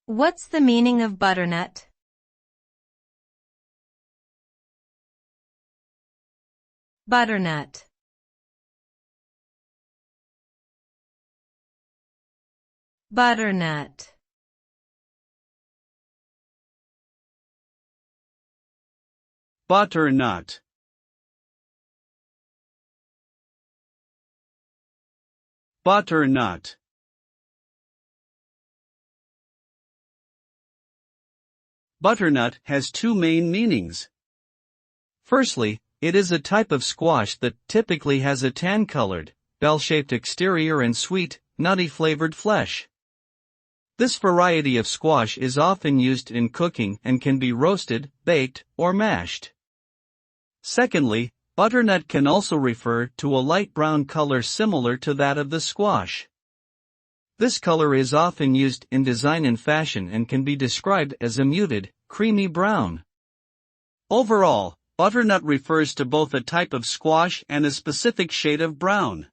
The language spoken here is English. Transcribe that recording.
What's the meaning of butternut? Butternut. Butternut. Butternut. Butternut. Butternut has two main meanings. Firstly, it is a type of squash that typically has a tan-colored, bell-shaped exterior and sweet, nutty-flavored flesh. This variety of squash is often used in cooking and can be roasted, baked, or mashed. Secondly, butternut can also refer to a light brown color similar to that of the squash. This color is often used in design and fashion and can be described as a muted, creamy brown. Overall, butternut refers to both a type of squash and a specific shade of brown.